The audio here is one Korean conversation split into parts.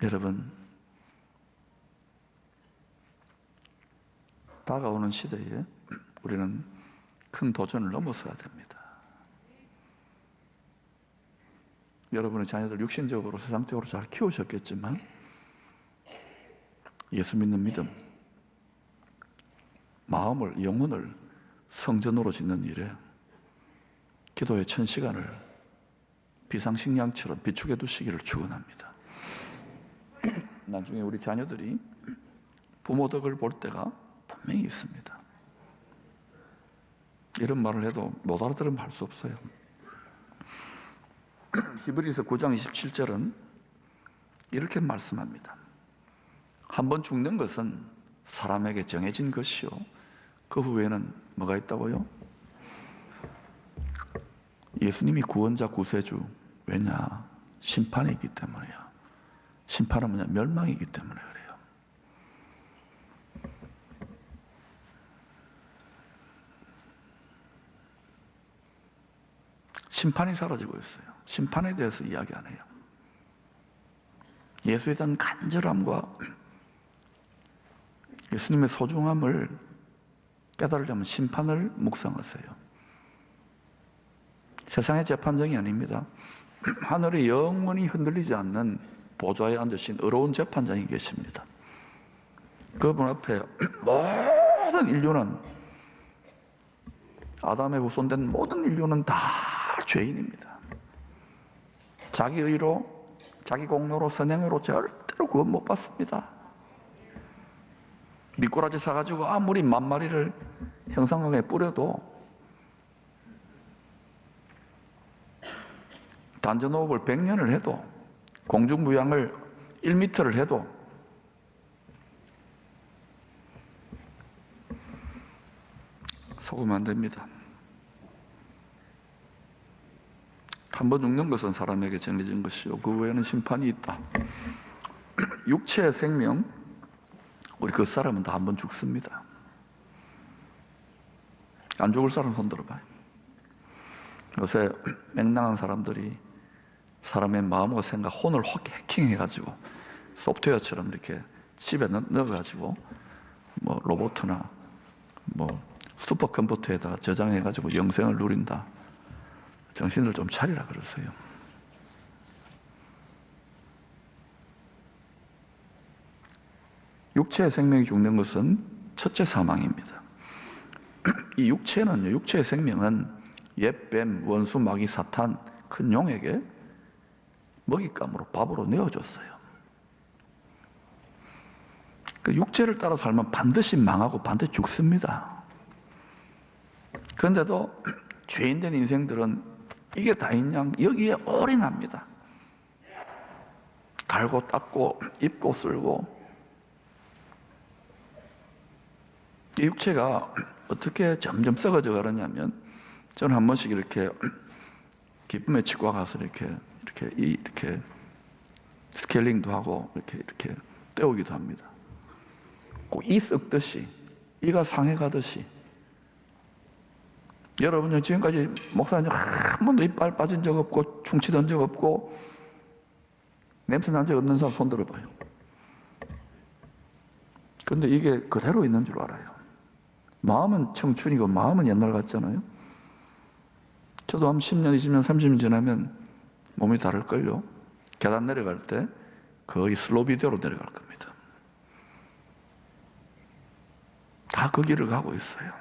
여러분, 다가오는 시대에 우리는 큰 도전을 넘어서야 됩니다. 여러분의 자녀들 육신적으로, 세상적으로 잘 키우셨겠지만 예수 믿는 믿음, 마음을, 영혼을 성전으로 짓는 일에 기도의 1000시간을 비상식량처럼 비축해 두시기를 축원합니다. 나중에 우리 자녀들이 부모 덕을 볼 때가 분명히 있습니다. 이런 말을 해도 못 알아들으면 할 수 없어요. 히브리서 9장 27절은 이렇게 말씀합니다. 한번 죽는 것은 사람에게 정해진 것이요, 그 후에는 뭐가 있다고요? 예수님이 구원자, 구세주. 왜냐? 심판이 있기 때문이야. 심판은 뭐냐? 멸망이기 때문에 그래요. 심판이 사라지고 있어요. 심판에 대해서 이야기 안 해요. 예수에 대한 간절함과 예수님의 소중함을 깨달으려면 심판을 묵상하세요. 세상의 재판정이 아닙니다. 하늘에 영원히 흔들리지 않는 보좌에 앉으신 의로운 재판장이 계십니다. 그분 앞에 모든 인류는, 아담의 후손된 모든 인류는 다 죄인입니다. 자기 의로, 자기 공로로, 선행으로 절대로 구원 못 받습니다. 미꾸라지 사가지고 아무리 만마리를 형상강에 뿌려도, 단전호흡을 100년을 해도, 공중부양을 1m를 해도 속으면 안 됩니다. 한번 죽는 것은 사람에게 정해진 것이요, 그 외에는 심판이 있다. 육체의 생명, 우리 그 사람은 다 한번 죽습니다. 안 죽을 사람 손 들어봐요. 요새 맹랑한 사람들이 사람의 마음과 생각, 혼을 해킹해가지고 소프트웨어처럼 이렇게 칩에 넣어가지고 뭐 로봇이나 뭐 슈퍼컴퓨터에다가 저장해가지고 영생을 누린다. 정신을 좀 차리라 그러세요. 육체의 생명이 죽는 것은 첫째 사망입니다. 이 육체는요, 육체의 생명은 옛뱀, 원수, 마귀, 사탄, 큰 용에게 먹잇감으로, 밥으로 내어줬어요. 그 육체를 따라 살면 반드시 망하고 반드시 죽습니다. 그런데도 죄인된 인생들은 이게 다인 여기에 올인합니다. 갈고 닦고 입고 쓸고. 이 육체가 어떻게 점점 썩어져 가느냐면, 저는 한 번씩 이렇게 기쁨의 치과 가서 이렇게 스케일링도 하고 이렇게 떼우기도 합니다. 꼭 이 썩듯이, 이가 상해가듯이. 여러분요, 지금까지 목사님 한 번도 이빨 빠진 적 없고 충치 든 적 없고 냄새 난 적 없는 사람 손 들어봐요. 근데 이게 그대로 있는 줄 알아요. 마음은 청춘이고 마음은 옛날 같잖아요. 저도 한 10년, 20년, 30년 지나면 몸이 다를걸요. 계단 내려갈 때 거의 슬로우 비디오로 내려갈 겁니다. 다 그 길을 가고 있어요.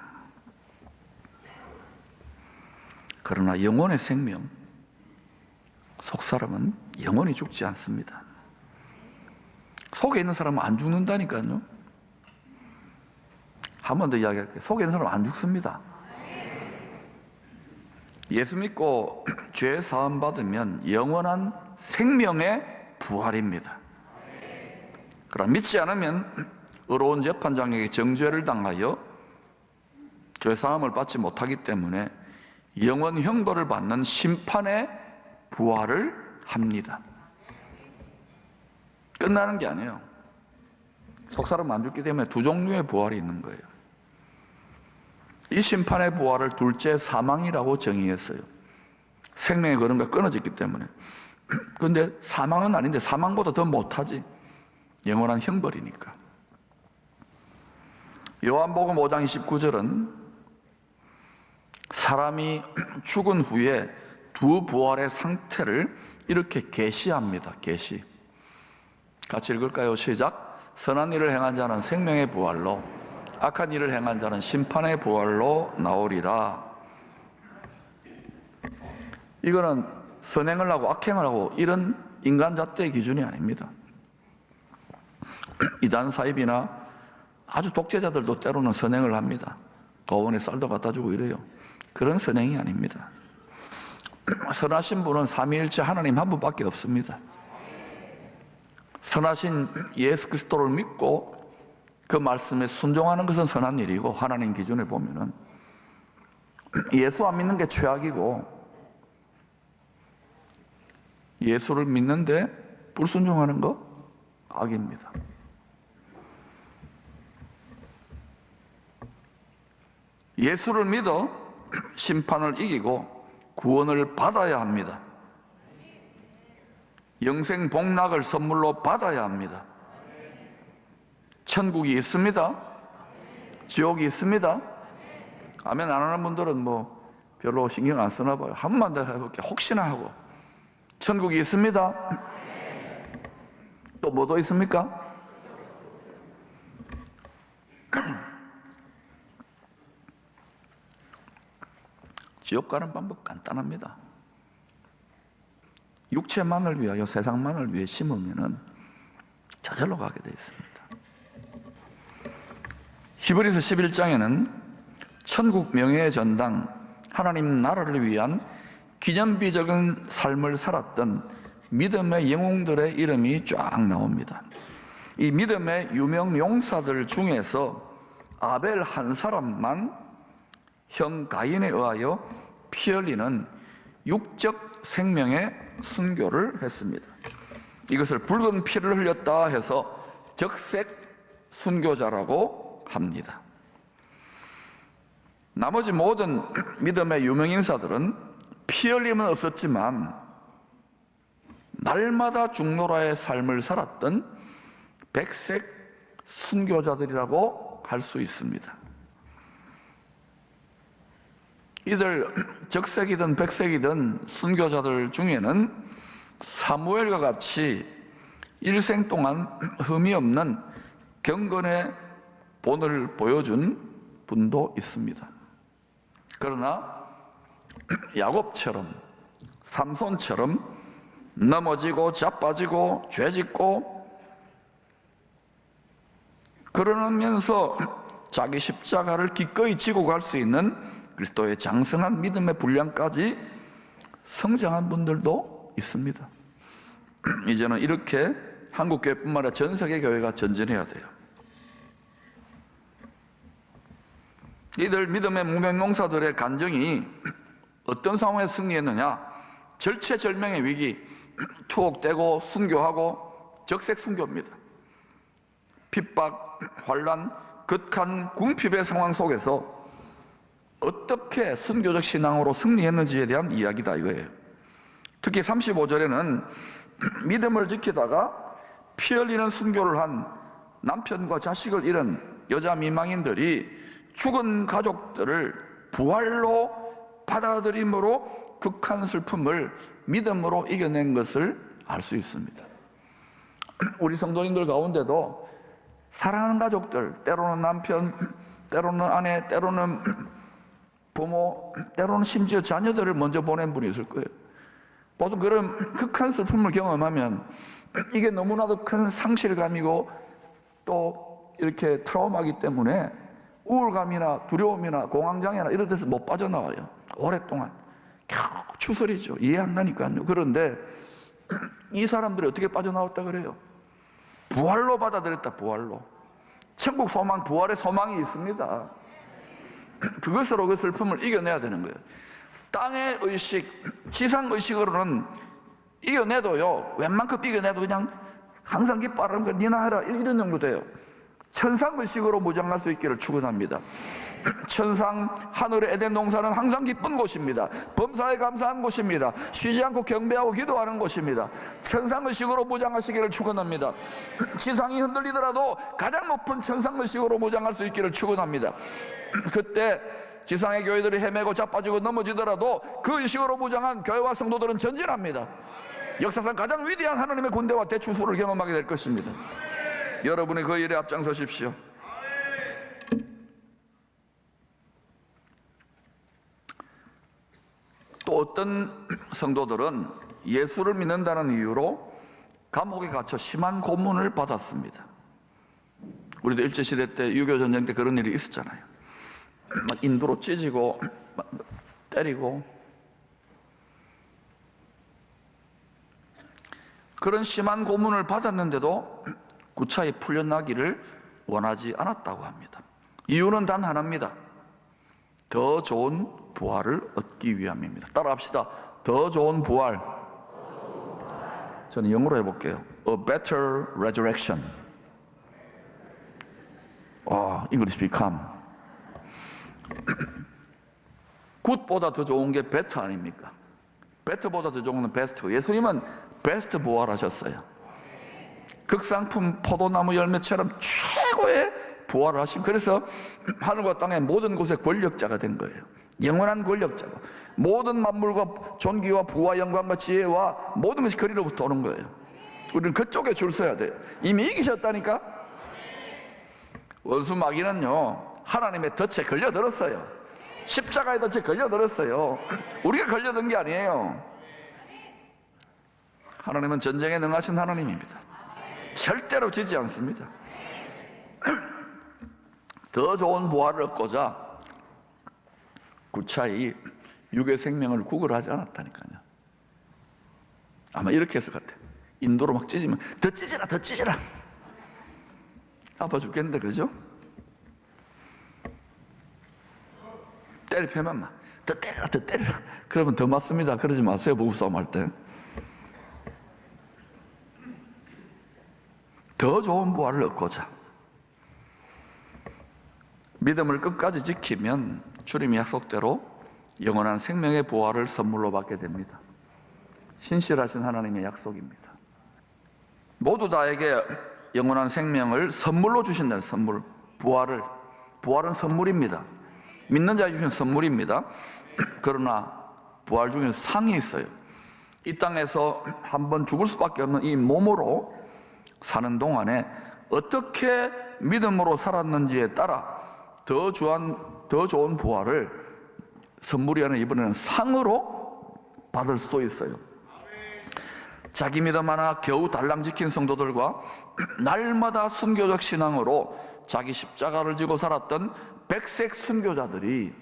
그러나 영혼의 생명, 속사람은 영원히 죽지 않습니다. 속에 있는 사람은 안 죽는다니까요. 한 번 더 이야기할게요. 속에 있는 사람은 안 죽습니다. 예수 믿고 죄 사함 받으면 영원한 생명의 부활입니다. 그러나 믿지 않으면 의로운 재판장에게 정죄를 당하여 죄 사함을 받지 못하기 때문에 영원 형벌을 받는 심판의 부활을 합니다. 끝나는 게 아니에요. 속사람은 안 죽기 때문에 두 종류의 부활이 있는 거예요. 이 심판의 부활을 둘째 사망이라고 정의했어요. 생명의 걸음과 끊어졌기 때문에. 그런데 사망은 아닌데 사망보다 더 못하지. 영원한 형벌이니까. 요한복음 5장 29절은 사람이 죽은 후에 두 부활의 상태를 이렇게 계시합니다. 계시. 같이 읽을까요? 시작. 선한 일을 행한 자는 생명의 부활로, 악한 일을 행한 자는 심판의 부활로 나오리라. 이거는 선행을 하고 악행을 하고 이런 인간 잣대의 기준이 아닙니다. 이단 사입이나 아주 독재자들도 때로는 선행을 합니다. 고원에 쌀도 갖다 주고 이래요. 그런 선행이 아닙니다. 선하신 분은 삼위일체 하나님 한 분밖에 없습니다. 선하신 예수 그리스도를 믿고 그 말씀에 순종하는 것은 선한 일이고, 하나님 기준에 보면은 예수 안 믿는 게 최악이고, 예수를 믿는데 불순종하는 거 악입니다. 예수를 믿어 심판을 이기고 구원을 받아야 합니다. 영생 복락을 선물로 받아야 합니다. 천국이 있습니다. 지옥이 있습니다. 아멘 안 하는 분들은 뭐 별로 신경 안 쓰나 봐요. 한 번만 더 해볼게요. 혹시나 하고. 천국이 있습니다. 또 뭐 더 있습니까? 지옥 가는 방법 간단합니다. 육체만을 위하여, 세상만을 위해 심으면은 저절로 가게 되어 있습니다. 히브리서 11장에는 천국 명예의 전당, 하나님 나라를 위한 기념비적인 삶을 살았던 믿음의 영웅들의 이름이 쫙 나옵니다. 이 믿음의 유명 용사들 중에서 아벨 한 사람만 형 가인에 의하여 피 흘리는 육적 생명의 순교를 했습니다. 이것을 붉은 피를 흘렸다 해서 적색 순교자라고 합니다. 나머지 모든 믿음의 유명 인사들은 피 흘림은 없었지만 날마다 죽노라의 삶을 살았던 백색 순교자들이라고 할 수 있습니다. 이들 적색이든 백색이든 순교자들 중에는 사무엘과 같이 일생 동안 흠이 없는 경건의 본을 보여준 분도 있습니다. 그러나 야곱처럼, 삼손처럼 넘어지고 자빠지고 죄짓고 그러면서 자기 십자가를 기꺼이 지고 갈 수 있는 그리스도의 장성한 믿음의 분량까지 성장한 분들도 있습니다. 이제는 이렇게 한국교회뿐만 아니라 전 세계 교회가 전진해야 돼요. 이들 믿음의 무명용사들의 간증이 어떤 상황에 승리했느냐? 절체절명의 위기, 투옥되고 순교하고 적색 순교입니다. 핍박, 환란, 극한 궁핍의 상황 속에서 어떻게 순교적 신앙으로 승리했는지에 대한 이야기다 이거예요. 특히 35절에는 믿음을 지키다가 피 흘리는 순교를 한 남편과 자식을 잃은 여자 미망인들이 죽은 가족들을 부활로 받아들임으로 극한 슬픔을 믿음으로 이겨낸 것을 알 수 있습니다. 우리 성도님들 가운데도 사랑하는 가족들, 때로는 남편, 때로는 아내, 때로는 부모, 때로는 심지어 자녀들을 먼저 보낸 분이 있을 거예요. 보통 그런 극한 슬픔을 경험하면 이게 너무나도 큰 상실감이고 또 이렇게 트라우마이기 때문에 우울감이나 두려움이나 공황장애나 이런 데서 못 빠져나와요. 오랫동안 겨우 추스리죠. 이해 안 가니까요. 그런데 이 사람들이 어떻게 빠져나왔다 그래요? 부활로 받아들였다. 부활로. 천국 소망, 부활의 소망이 있습니다. 그것으로 그 슬픔을 이겨내야 되는 거예요. 땅의 의식, 지상 의식으로는 이겨내도요, 웬만큼 이겨내도 그냥 항상 기뻐하는 거 니나 해라 이런 정도 돼요. 천상 의식으로 무장할 수 있기를 축원합니다. 천상 하늘의 에덴 동산은 항상 기쁜 곳입니다. 범사에 감사한 곳입니다. 쉬지 않고 경배하고 기도하는 곳입니다. 천상 의식으로 무장하시기를 축원합니다. 지상이 흔들리더라도 가장 높은 천상 의식으로 무장할 수 있기를 축원합니다. 그때 지상의 교회들이 헤매고 자빠지고 넘어지더라도 그 의식으로 무장한 교회와 성도들은 전진합니다. 역사상 가장 위대한 하나님의 군대와 대추수를 경험하게 될 것입니다. 여러분이 그 일에 앞장서십시오. 또 어떤 성도들은 예수를 믿는다는 이유로 감옥에 갇혀 심한 고문을 받았습니다. 우리도 일제시대 때, 유교전쟁 때 그런 일이 있었잖아요. 막 인도로 찢고 막 때리고, 그런 심한 고문을 받았는데도 구차히 풀려나기를 원하지 않았다고 합니다. 이유는 단 하나입니다. 더 좋은 부활을 얻기 위함입니다. 따라합시다. 더 좋은 부활. 저는 영어로 해볼게요. A better resurrection. English become. 굿보다 더 좋은 게 better 아닙니까? better보다 더 좋은 건 best. 예수님은 베스트 부활하셨어요. 극상품 포도나무 열매처럼 최고의 부활을 하신, 그래서 하늘과 땅의 모든 곳의 권력자가 된 거예요. 영원한 권력자고, 모든 만물과 존귀와 부와 영광과 지혜와 모든 것이 그리로부터 오는 거예요. 우리는 그쪽에 줄 서야 돼요. 이미 이기셨다니까. 원수 마귀는요, 하나님의 덫에 걸려들었어요. 십자가의 덫에 걸려들었어요. 우리가 걸려든 게 아니에요. 하나님은 전쟁에 능하신 하나님입니다. 절대로 지지 않습니다. 더 좋은 부활을 얻고자 구차히 육의 생명을 구걸하지 않았다니까요. 아마 이렇게 했을 것 같아요. 인도로 막 찢으면 더 찢어라, 더 찢어라. 아파 죽겠는데, 그죠? 때릴 펴면 막 더 때려라, 더 때려라. 그러면 더 맞습니다. 그러지 마세요. 부부싸움 할 때. 더 좋은 부활을 얻고자 믿음을 끝까지 지키면 주님의 약속대로 영원한 생명의 부활을 선물로 받게 됩니다. 신실하신 하나님의 약속입니다. 모두 다에게 영원한 생명을 선물로 주신다는 선물, 부활은 선물입니다. 믿는 자에 주신 선물입니다. 그러나 부활 중에 상이 있어요. 이 땅에서 한번 죽을 수밖에 없는 이 몸으로 사는 동안에 어떻게 믿음으로 살았는지에 따라 더 좋은 부활을 선물이 아니라 이번에는 상으로 받을 수도 있어요. 자기 믿음 하나 겨우 달랑 지킨 성도들과 날마다 순교적 신앙으로 자기 십자가를 지고 살았던 백색 순교자들이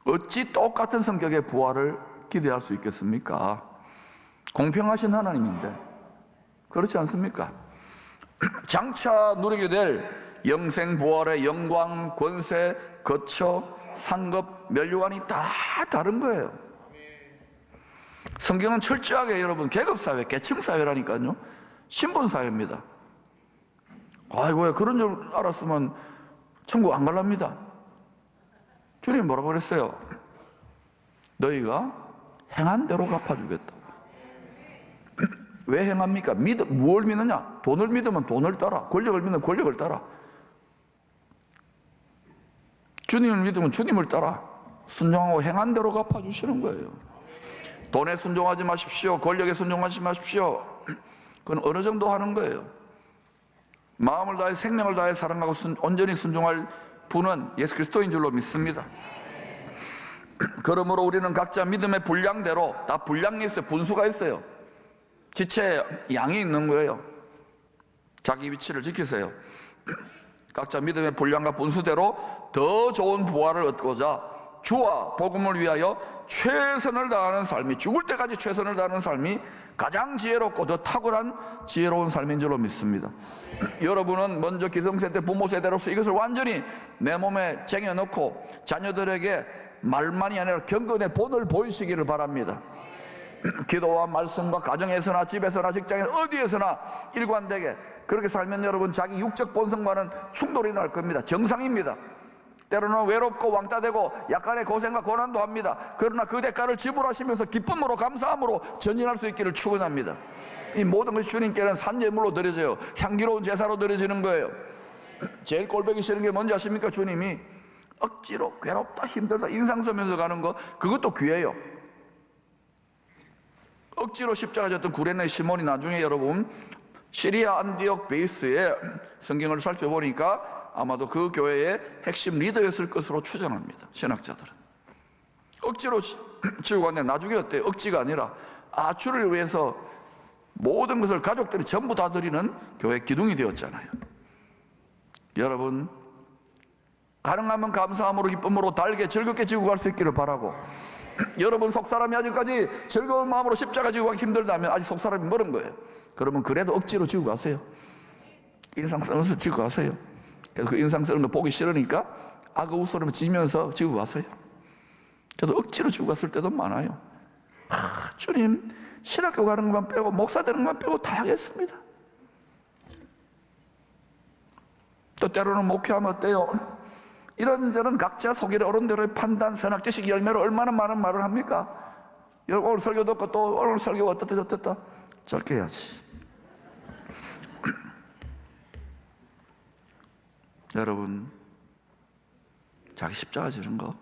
어찌 똑같은 성격의 부활을 기대할 수 있겠습니까? 공평하신 하나님인데 그렇지 않습니까? 장차 누리게 될 영생 부활의 영광, 권세, 거처, 상급, 면류관이 다 다른 거예요. 성경은 철저하게 여러분 계급사회, 계층사회라니까요. 신분사회입니다. 아이고야, 그런 줄 알았으면 천국 안 갈랍니다. 주님 뭐라고 그랬어요? 너희가 행한 대로 갚아주겠다. 왜 행합니까? 뭘 믿느냐? 돈을 믿으면 돈을 따라, 권력을 믿으면 권력을 따라, 주님을 믿으면 주님을 따라 순종하고 행한 대로 갚아주시는 거예요. 돈에 순종하지 마십시오. 권력에 순종하지 마십시오. 그건 어느 정도 하는 거예요. 마음을 다해 생명을 다해 사랑하고 온전히 순종할 분은 예수 그리스도인 줄로 믿습니다. 그러므로 우리는 각자 믿음의 분량대로, 다 분량이 있어요. 분수가 있어요. 지체에 양이 있는 거예요. 자기 위치를 지키세요. 각자 믿음의 분량과 분수대로 더 좋은 부활을 얻고자 주와 복음을 위하여 최선을 다하는 삶이, 죽을 때까지 최선을 다하는 삶이 가장 지혜롭고 더 탁월한 지혜로운 삶인 줄로 믿습니다. 여러분은 먼저 기성세대, 부모 세대로서 이것을 완전히 내 몸에 쟁여놓고 자녀들에게 말만이 아니라 경건의 본을 보이시기를 바랍니다. 기도와 말씀과 가정에서나 집에서나 직장에서 어디에서나 일관되게 그렇게 살면 여러분 자기 육적 본성과는 충돌이 날 겁니다. 정상입니다. 때로는 외롭고 왕따되고 약간의 고생과 고난도 합니다. 그러나 그 대가를 지불하시면서 기쁨으로 감사함으로 전진할 수 있기를 축원합니다. 이 모든 것이 주님께는 산제물로 드려져요. 향기로운 제사로 드려지는 거예요. 제일 꼴보기 싫은 게 뭔지 아십니까? 주님이 억지로 괴롭다 힘들다 인상 쓰면서 가는 거, 그것도 귀해요. 억지로 십자가 졌던 구레네 시몬이 나중에 여러분 시리아 안디옥 베이스에 성경을 살펴보니까 아마도 그 교회의 핵심 리더였을 것으로 추정합니다. 신학자들은 억지로 지고 갔는데 나중에 어때요? 억지가 아니라 주를 위해서 모든 것을 가족들이 전부 다 드리는 교회 기둥이 되었잖아요. 여러분 가능하면 감사함으로 기쁨으로 달게 즐겁게 지고 갈 수 있기를 바라고, 여러분 속사람이 아직까지 즐거운 마음으로 십자가 지고 가기 힘들다면 아직 속사람이 멀은 거예요. 그러면 그래도 억지로 지고 가세요. 인상 쓰면서 지고 가세요. 그래서 그 인상 쓰는 거 보기 싫으니까 그 웃소리만 지면서 지고 가세요. 저도 억지로 지고 갔을 때도 많아요. 주님 신학교 가는 것만 빼고 목사 되는 것만 빼고 다 하겠습니다. 또 때로는 목회하면 어때요? 이런저런 각자 속일의 어른들의 판단, 선악지식 열매로 얼마나 많은 말을 합니까? 오늘 설교 듣고 또 오늘 설교가 어떻다 저떻다 짧게 해야지. 여러분 자기 십자가 지는 거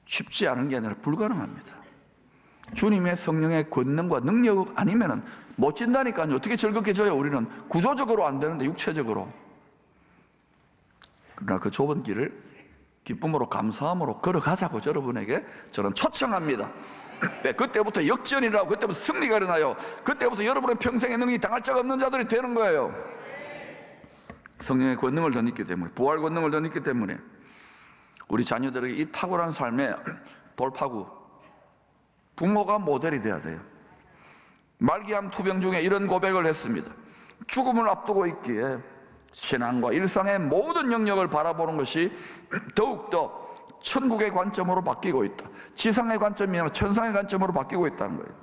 쉽지 않은 게 아니라 불가능합니다. 주님의 성령의 권능과 능력 아니면은 못 진다니까요. 어떻게 즐겁게 져요? 우리는 구조적으로 안 되는데 육체적으로. 그러나 그 좁은 길을 기쁨으로 감사함으로 걸어가자고 여러분에게 저는 초청합니다. 그때부터 역전이라고, 그때부터 승리가 일어나요. 그때부터 여러분의 평생의 능력이 당할 자가 없는 자들이 되는 거예요. 성령의 권능을 덧입기 때문에, 부활 권능을 덧입기 때문에 우리 자녀들에게 이 탁월한 삶의 돌파구, 부모가 모델이 돼야 돼요. 말기암 투병 중에 이런 고백을 했습니다. 죽음을 앞두고 있기에 신앙과 일상의 모든 영역을 바라보는 것이 더욱더 천국의 관점으로 바뀌고 있다. 지상의 관점이 아니라 천상의 관점으로 바뀌고 있다는 거예요.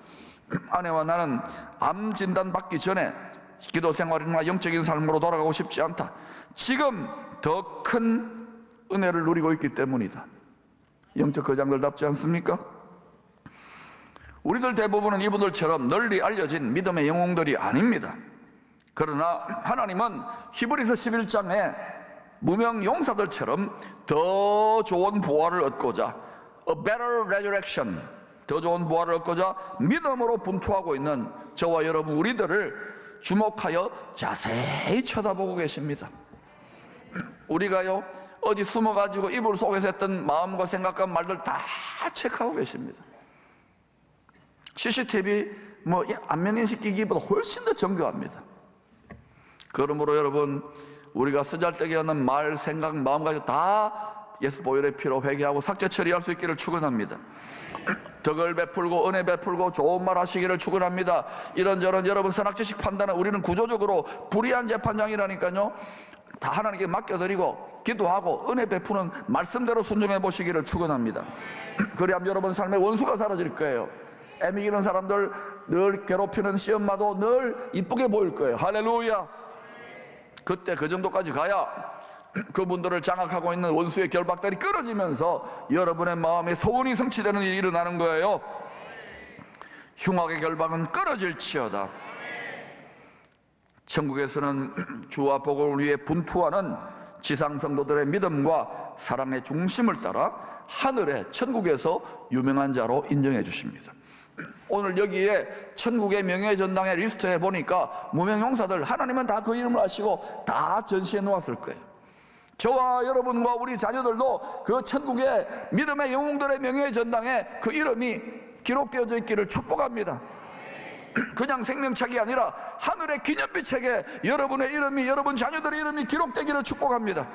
아내와 나는 암 진단 받기 전에 기도 생활이나 영적인 삶으로 돌아가고 싶지 않다. 지금 더 큰 은혜를 누리고 있기 때문이다. 영적 거장들답지 않습니까? 우리들 대부분은 이분들처럼 널리 알려진 믿음의 영웅들이 아닙니다. 그러나 하나님은 히브리서 11장에 무명 용사들처럼 더 좋은 부활을 얻고자, a better resurrection, 더 좋은 부활을 얻고자 믿음으로 분투하고 있는 저와 여러분 우리들을 주목하여 자세히 쳐다보고 계십니다. 우리가요 어디 숨어가지고 이불 속에서 했던 마음과 생각과 말들 다 체크하고 계십니다. CCTV 안면인식 기기보다 훨씬 더 정교합니다. 그러므로 여러분 우리가 쓰잘데기 없는 말, 생각, 마음까지 다 예수 보혈의 피로 회개하고 삭제 처리할 수 있기를 축원합니다. 덕을 베풀고 은혜 베풀고 좋은 말 하시기를 축원합니다. 이런저런 여러분 선악지식 판단은 우리는 구조적으로 불의한 재판장이라니까요. 다 하나님께 맡겨드리고 기도하고 은혜 베푸는 말씀대로 순종해 보시기를 축원합니다. 그래야 여러분 삶의 원수가 사라질 거예요. 애미기는 사람들 늘 괴롭히는 시엄마도 늘 이쁘게 보일 거예요. 할렐루야. 그때 그 정도까지 가야 그분들을 장악하고 있는 원수의 결박들이 끊어지면서 여러분의 마음에 소원이 성취되는 일이 일어나는 거예요. 흉악의 결박은 끊어질지어다. 천국에서는 주와 복음을 위해 분투하는 지상 성도들의 믿음과 사랑의 중심을 따라 하늘의 천국에서 유명한 자로 인정해 주십니다. 오늘 여기에 천국의 명예 전당의 리스트에 보니까 무명 용사들 하나님은 다 그 이름을 아시고 다 전시해 놓았을 거예요. 저와 여러분과 우리 자녀들도 그 천국의 믿음의 영웅들의 명예 전당에 그 이름이 기록되어져 있기를 축복합니다. 그냥 생명책이 아니라 하늘의 기념비책에 여러분의 이름이, 여러분 자녀들의 이름이 기록되기를 축복합니다.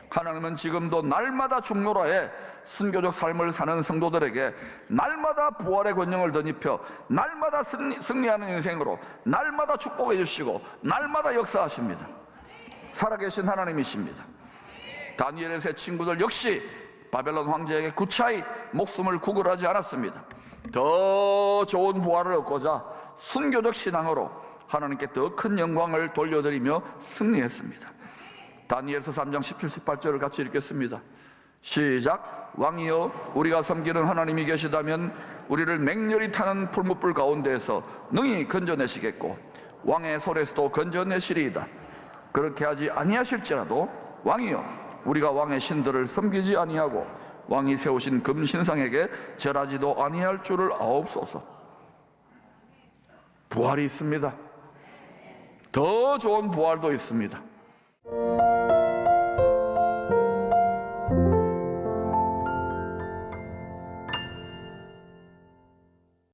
하나님은 지금도 날마다 중노라에 순교적 삶을 사는 성도들에게 날마다 부활의 권능을 덧입혀 날마다 승리하는 인생으로 날마다 축복해 주시고 날마다 역사하십니다. 살아계신 하나님이십니다. 다니엘의 세 친구들 역시 바벨론 황제에게 구차히 목숨을 구걸하지 않았습니다. 더 좋은 부활을 얻고자 순교적 신앙으로 하나님께 더 큰 영광을 돌려드리며 승리했습니다. 다니엘서 3장 17, 18절을 같이 읽겠습니다. 시작. 왕이여, 우리가 섬기는 하나님이 계시다면 우리를 맹렬히 타는 풀무불 가운데에서 능히 건져내시겠고 왕의 손에서도 건져내시리이다. 그렇게 하지 아니하실지라도 왕이여, 우리가 왕의 신들을 섬기지 아니하고 왕이 세우신 금신상에게 절하지도 아니할 줄을 아옵소서. 부활이 있습니다. 더 좋은 부활도 있습니다.